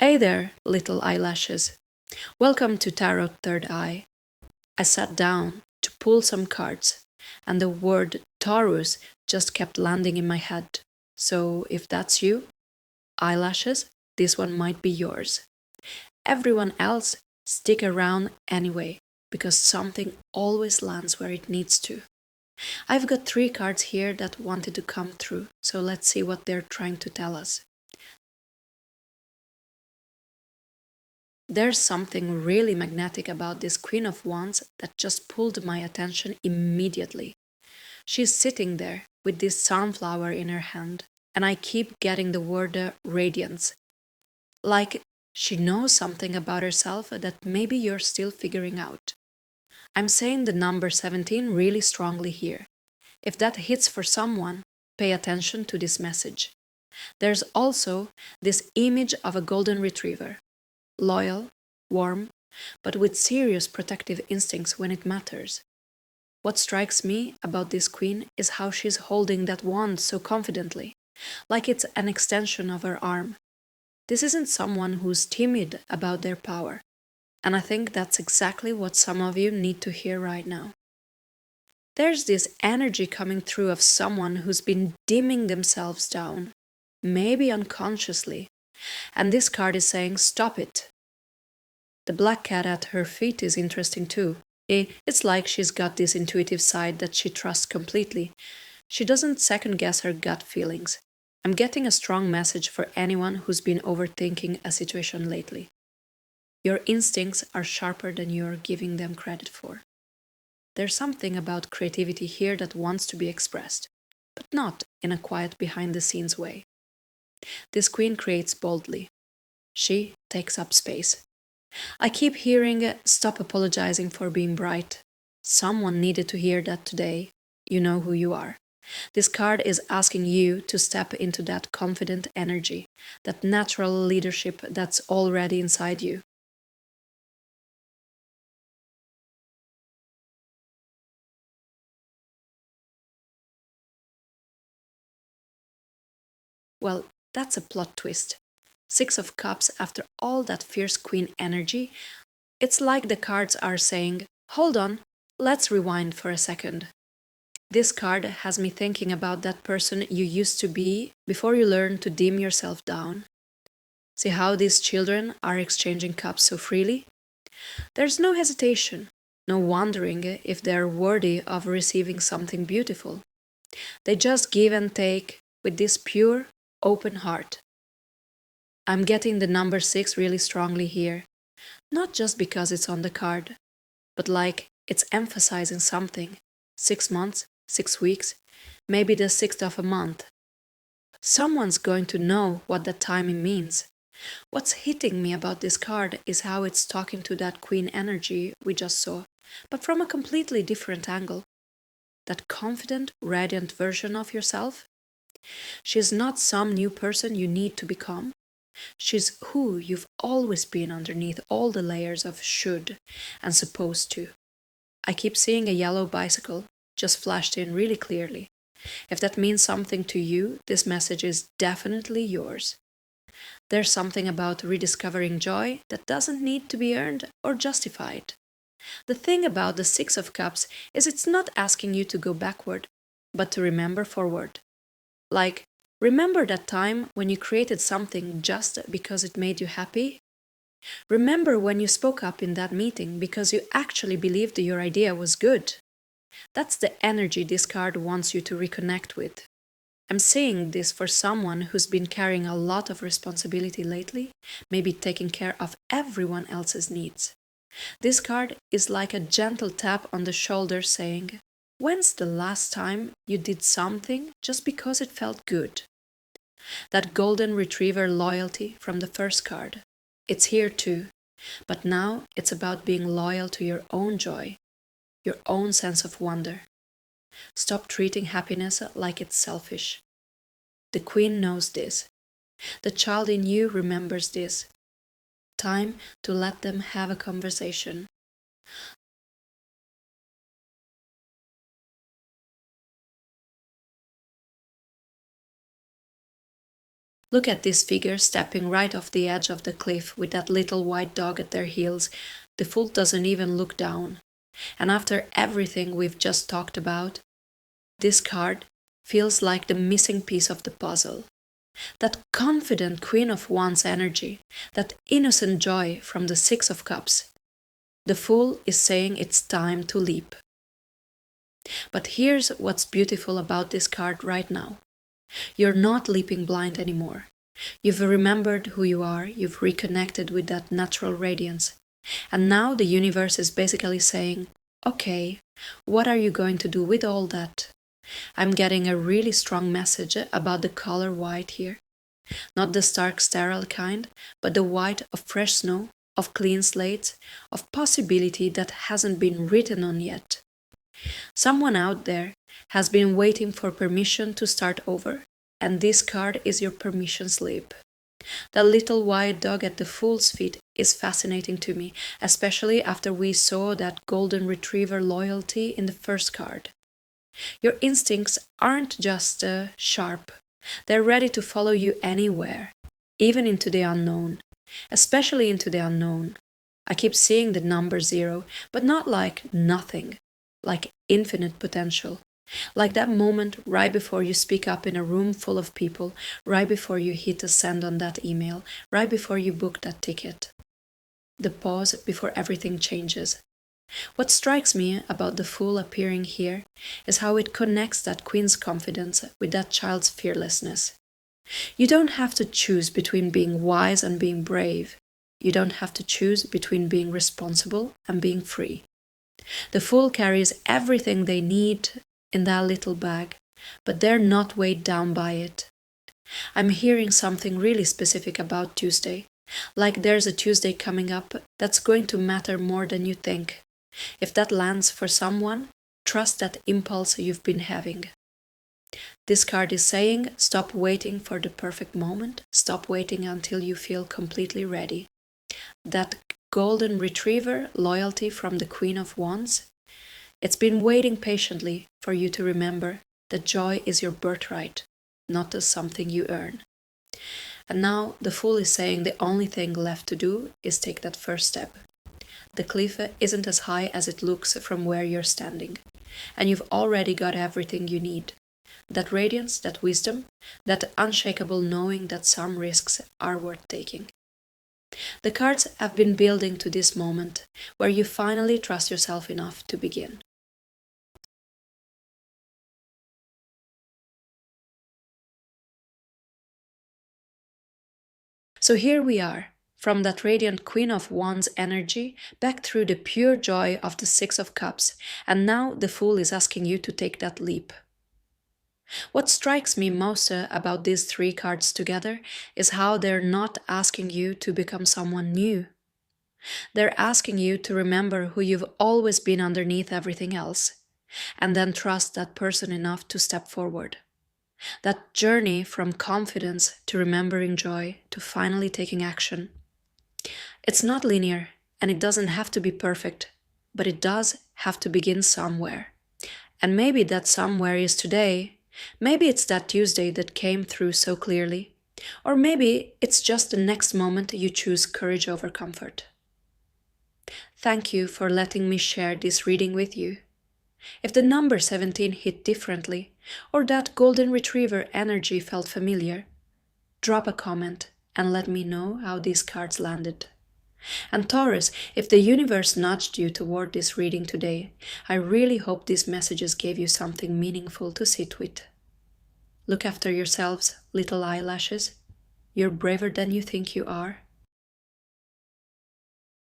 Hey there, little eyelashes. Welcome to Tarot Third Eye. I sat down to pull some cards, and the word Taurus just kept landing in my head. So, if that's you, eyelashes, this one might be yours. Everyone else, stick around anyway, because something always lands where it needs to. I've got three cards here that wanted to come through, so let's see what they're trying to tell us. There's something really magnetic about this Queen of Wands that just pulled my attention immediately. She's sitting there with this sunflower in her hand, and I keep getting the word radiance. Like she knows something about herself that maybe you're still figuring out. I'm saying the number 17 really strongly here. If that hits for someone, pay attention to this message. There's also this image of a golden retriever. Loyal, warm, but with serious protective instincts when it matters. What strikes me about this queen is how she's holding that wand so confidently, like it's an extension of her arm. This isn't someone who's timid about their power, and I think that's exactly what some of you need to hear right now. There's this energy coming through of someone who's been dimming themselves down, maybe unconsciously, and this card is saying, stop it. The black cat at her feet is interesting too. It's like she's got this intuitive side that she trusts completely. She doesn't second guess her gut feelings. I'm getting a strong message for anyone who's been overthinking a situation lately. Your instincts are sharper than you're giving them credit for. There's something about creativity here that wants to be expressed, but not in a quiet behind the scenes way. This queen creates boldly. She takes up space. I keep hearing, stop apologizing for being bright. Someone needed to hear that today. You know who you are. This card is asking you to step into that confident energy, that natural leadership that's already inside you. Well, that's a plot twist. Six of Cups after all that fierce queen energy. It's like the cards are saying, hold on, let's rewind for a second. This card has me thinking about that person you used to be before you learned to dim yourself down. See how these children are exchanging cups so freely? There's no hesitation, no wondering if they're worthy of receiving something beautiful. They just give and take with this pure, open heart. I'm getting the number 6 really strongly here, not just because it's on the card, but like it's emphasizing something. 6 months, 6 weeks, maybe the sixth of a month. Someone's going to know what that timing means. What's hitting me about this card is how it's talking to that queen energy we just saw, but from a completely different angle. That confident, radiant version of yourself. She's not some new person you need to become. She's who you've always been underneath all the layers of should and supposed to. I keep seeing a yellow bicycle, just flashed in really clearly. If that means something to you, this message is definitely yours. There's something about rediscovering joy that doesn't need to be earned or justified. The thing about the Six of Cups is it's not asking you to go backward, but to remember forward. Like, remember that time when you created something just because it made you happy? Remember when you spoke up in that meeting because you actually believed your idea was good? That's the energy this card wants you to reconnect with. I'm saying this for someone who's been carrying a lot of responsibility lately, maybe taking care of everyone else's needs. This card is like a gentle tap on the shoulder saying, when's the last time you did something just because it felt good? That golden retriever loyalty from the first card. It's here too, but now it's about being loyal to your own joy, your own sense of wonder. Stop treating happiness like it's selfish. The queen knows this. The child in you remembers this. Time to let them have a conversation. Look at this figure stepping right off the edge of the cliff with that little white dog at their heels. The fool doesn't even look down. And after everything we've just talked about, this card feels like the missing piece of the puzzle. That confident Queen of Wands energy, that innocent joy from the Six of Cups. The Fool is saying it's time to leap. But here's what's beautiful about this card right now. You're not leaping blind anymore. You've remembered who you are, you've reconnected with that natural radiance. And now the universe is basically saying, okay, what are you going to do with all that? I'm getting a really strong message about the color white here. Not the stark sterile kind, but the white of fresh snow, of clean slates, of possibility that hasn't been written on yet. Someone out there has been waiting for permission to start over, and this card is your permission slip. That little white dog at the Fool's feet is fascinating to me, especially after we saw that golden retriever loyalty in the first card. Your instincts aren't just sharp, they're ready to follow you anywhere, even into the unknown, especially into the unknown. I keep seeing the number 0, but not like nothing, like infinite potential. Like that moment right before you speak up in a room full of people, right before you hit a send on that email, right before you book that ticket. The pause before everything changes. What strikes me about the Fool appearing here is how it connects that Queen's confidence with that child's fearlessness. You don't have to choose between being wise and being brave. You don't have to choose between being responsible and being free. The Fool carries everything they need in that little bag, but they're not weighed down by it. I'm hearing something really specific about Tuesday, like there's a Tuesday coming up that's going to matter more than you think. If that lands for someone, trust that impulse you've been having. This card is saying, stop waiting for the perfect moment, stop waiting until you feel completely ready. That golden retriever loyalty from the Queen of Wands, it's been waiting patiently for you to remember that joy is your birthright, not as something you earn. And now the Fool is saying the only thing left to do is take that first step. The cliff isn't as high as it looks from where you're standing, and you've already got everything you need. That radiance, that wisdom, that unshakable knowing that some risks are worth taking. The cards have been building to this moment, where you finally trust yourself enough to begin. So here we are, from that radiant Queen of Wands energy back through the pure joy of the Six of Cups, and now the Fool is asking you to take that leap. What strikes me most about these three cards together is how they're not asking you to become someone new. They're asking you to remember who you've always been underneath everything else, and then trust that person enough to step forward. That journey from confidence to remembering joy to finally taking action. It's not linear, and it doesn't have to be perfect, but it does have to begin somewhere. And maybe that somewhere is today. Maybe it's that Tuesday that came through so clearly. Or maybe it's just the next moment you choose courage over comfort. Thank you for letting me share this reading with you. If the number 17 hit differently, or that golden retriever energy felt familiar, drop a comment and let me know how these cards landed. And Taurus, if the universe nudged you toward this reading today, I really hope these messages gave you something meaningful to sit with. Look after yourselves, little eyelashes. You're braver than you think you are.